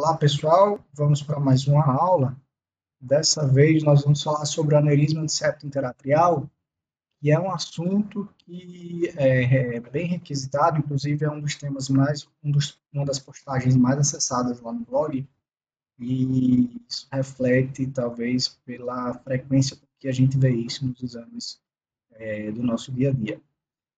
Olá, pessoal. Vamos para mais uma aula. Dessa vez, nós vamos falar sobre o aneurisma de septo interatrial, que é um assunto que é bem requisitado, inclusive é um dos temas uma das postagens mais acessadas lá no blog, e isso reflete, talvez, pela frequência que a gente vê isso nos exames do nosso dia a dia.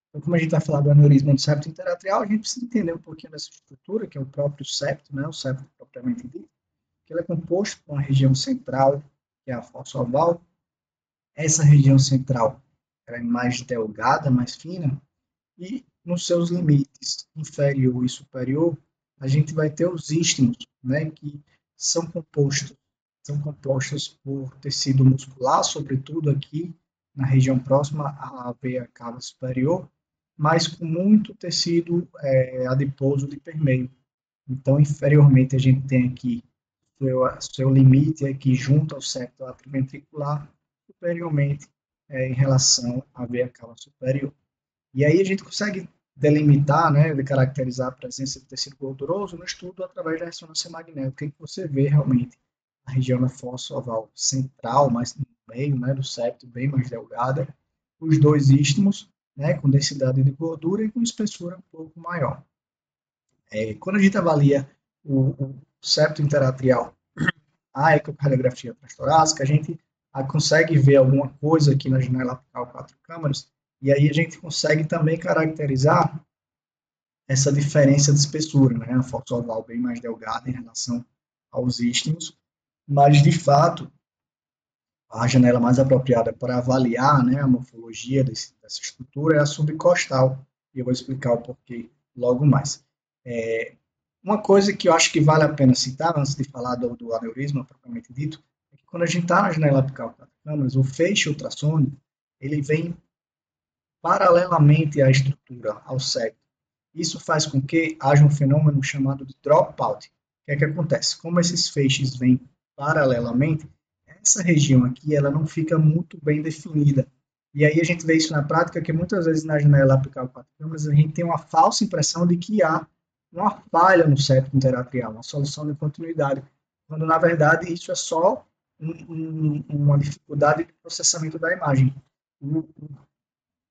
Então, como a gente vai falar do aneurisma do septo interatrial, a gente precisa entender um pouquinho dessa estrutura, que é o próprio septo, né, o septo propriamente dito, que ele é composto por uma região central, que é a fossa oval. Essa região central ela é mais delgada, mais fina, e nos seus limites inferior e superior, a gente vai ter os istmos, né, que são compostos por tecido muscular, sobretudo aqui na região próxima à veia cava superior, mas com muito tecido adiposo de permeio. Então, inferiormente, a gente tem aqui seu limite aqui junto ao septo atrioventricular, superiormente em relação à veia cava superior. E aí a gente consegue delimitar, né, de caracterizar a presença de tecido gorduroso no estudo através da ressonância magnética, em que você vê realmente a região da fossa oval central, mais no meio, né, do septo, bem mais delgada, os dois istmos, né, com densidade de gordura e com espessura um pouco maior. Quando a gente avalia o septo interatrial, a ecocardiografia transtorácica, a gente consegue ver alguma coisa aqui na janela apical 4 câmaras, e aí a gente consegue também caracterizar essa diferença de espessura, né? A fossa oval bem mais delgada em relação aos istmos, mas de fato a janela mais apropriada para avaliar, né, a morfologia dessa estrutura é a subcostal, e eu vou explicar o porquê logo mais. Uma coisa que eu acho que vale a pena citar, antes de falar do aneurisma propriamente dito, é que quando a gente está na janela apical 4 câmaras, o feixe ultrassônico, ele vem paralelamente à estrutura, ao septo. Isso faz com que haja um fenômeno chamado de dropout. O que acontece? Como esses feixes vêm paralelamente, essa região aqui ela não fica muito bem definida. E aí a gente vê isso na prática, que muitas vezes na janela apical 4 câmaras a gente tem uma falsa impressão de que há uma falha no septo interatrial, uma solução de continuidade, quando na verdade isso é só uma dificuldade de processamento da imagem.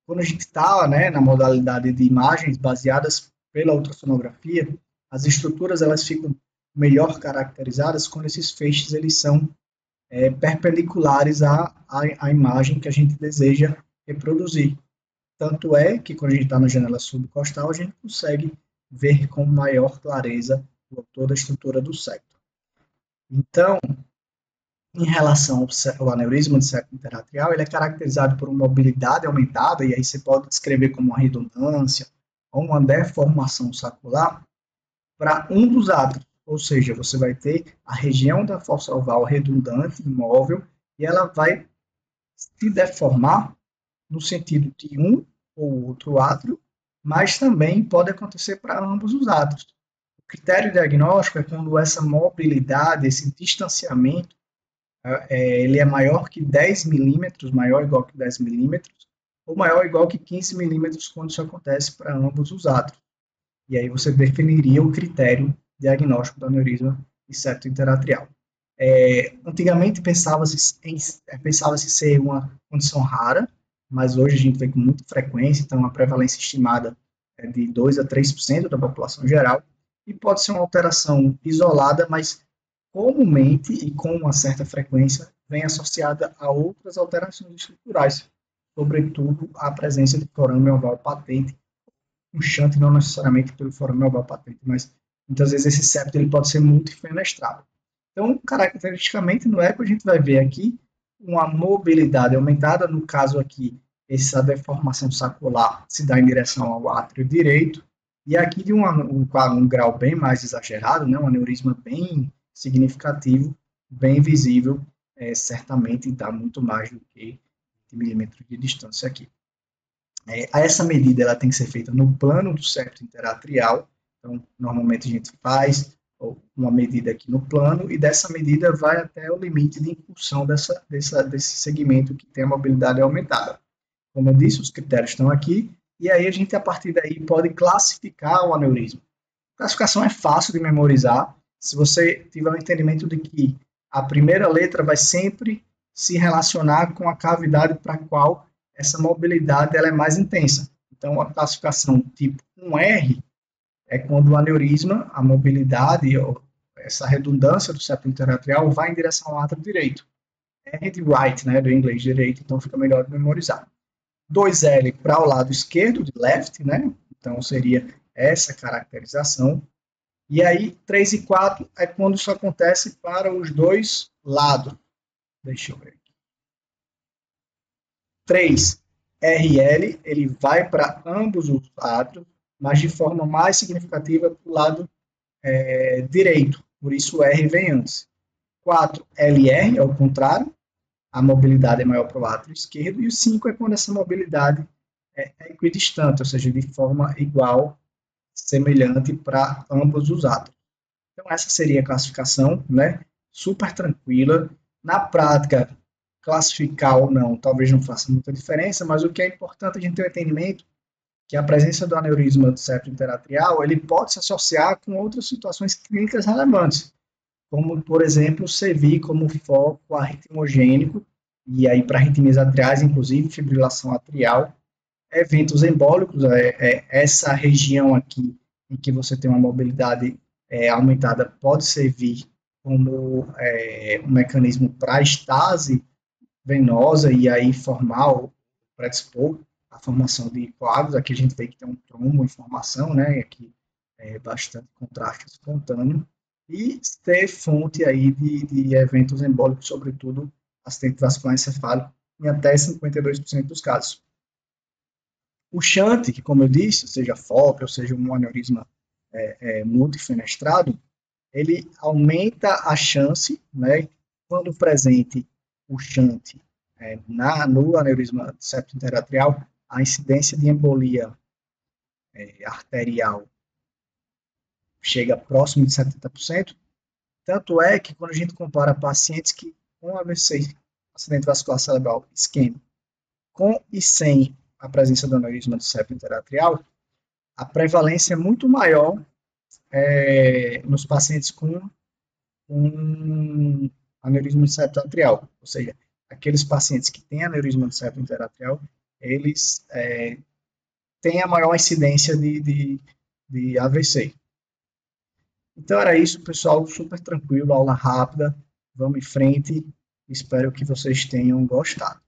Quando a gente está, né, na modalidade de imagens baseadas pela ultrassonografia, as estruturas elas ficam melhor caracterizadas quando esses feixes eles são perpendiculares à imagem que a gente deseja reproduzir. Tanto é que quando a gente está na janela subcostal, a gente consegue ver com maior clareza toda a estrutura do septo. Então, em relação ao aneurisma de septo interatrial, ele é caracterizado por uma mobilidade aumentada, e aí você pode descrever como uma redundância ou uma deformação saccular para um dos átrios, ou seja, você vai ter a região da fossa oval redundante, imóvel, e ela vai se deformar no sentido de um ou outro átrio, mas também pode acontecer para ambos os átrios. O critério diagnóstico é quando essa mobilidade, esse distanciamento, ele é maior que 10 milímetros, maior ou igual que 10 milímetros, ou maior ou igual que 15 milímetros quando isso acontece para ambos os átrios. E aí você definiria o critério diagnóstico do aneurisma de septo interatrial. Antigamente pensava-se ser uma condição rara, mas hoje a gente vê com muita frequência, então a prevalência estimada é de 2 a 3% da população geral, e pode ser uma alteração isolada, mas comumente e com uma certa frequência vem associada a outras alterações estruturais, sobretudo a presença de forame oval patente, puxante não necessariamente pelo forame oval patente, mas muitas vezes esse septo ele pode ser multifenestrado. Então, caracteristicamente, no eco a gente vai ver aqui uma mobilidade aumentada, no caso aqui, essa deformação saccular se dá em direção ao átrio direito, e aqui de um grau bem mais exagerado, né, um aneurisma bem significativo, bem visível, certamente dá muito mais do que 20 milímetros de distância aqui. Essa medida ela tem que ser feita no plano do septo interatrial, então normalmente a gente faz uma medida aqui no plano e dessa medida vai até o limite de incursão desse segmento que tem a mobilidade aumentada. Como eu disse, os critérios estão aqui e aí a gente a partir daí pode classificar o aneurisma. A classificação é fácil de memorizar, Se você tiver o entendimento de que a primeira letra vai sempre se relacionar com a cavidade para a qual essa mobilidade ela é mais intensa. Então, a classificação tipo 1R é quando o aneurisma, a mobilidade, ou essa redundância do septo interatrial vai em direção ao átrio direito. R de right, né, do inglês direito, então fica melhor de memorizar. 2L para o lado esquerdo, de left, né? Então seria essa caracterização. E aí, 3 e 4 é quando isso acontece para os dois lados. Deixa eu ver aqui. 3, RL, ele vai para ambos os átrios, mas de forma mais significativa para o lado direito. Por isso o R vem antes. 4, LR, é o contrário. A mobilidade é maior para o átrio esquerdo. E o 5 é quando essa mobilidade é equidistante, ou seja, de forma igual, semelhante para ambos os átomos. Então, essa seria a classificação, né? Super tranquila. Na prática, classificar ou não, talvez não faça muita diferença, mas o que é importante a gente ter o entendimento que a presença do aneurisma do septo interatrial, ele pode se associar com outras situações clínicas relevantes, como, por exemplo, servir como foco arritmogênico, e aí para arritmias atriais, inclusive fibrilação atrial, eventos embólicos, essa região aqui em que você tem uma mobilidade aumentada pode servir como um mecanismo para estase venosa e aí formar, predispor a formação de coágulos. Aqui a gente vê que tem um trombo em formação, né? Aqui é bastante contraste espontâneo. E ter fonte aí de eventos embólicos, sobretudo acidente vascular encefálico, em até 52% dos casos. O shunt, que como eu disse, seja FOP ou seja um aneurisma multifenestrado, ele aumenta a chance, né, quando presente o shunt no aneurisma do septo interatrial, a incidência de embolia arterial chega próximo de 70%. Tanto é que quando a gente compara pacientes que com AVC, acidente vascular cerebral isquêmico, com e sem a presença do aneurisma do septo interatrial, a prevalência é muito maior nos pacientes com um aneurisma do septo atrial, ou seja, aqueles pacientes que têm aneurisma do septo interatrial, eles têm a maior incidência de AVC. Então era isso, pessoal, super tranquilo, aula rápida, vamos em frente, espero que vocês tenham gostado.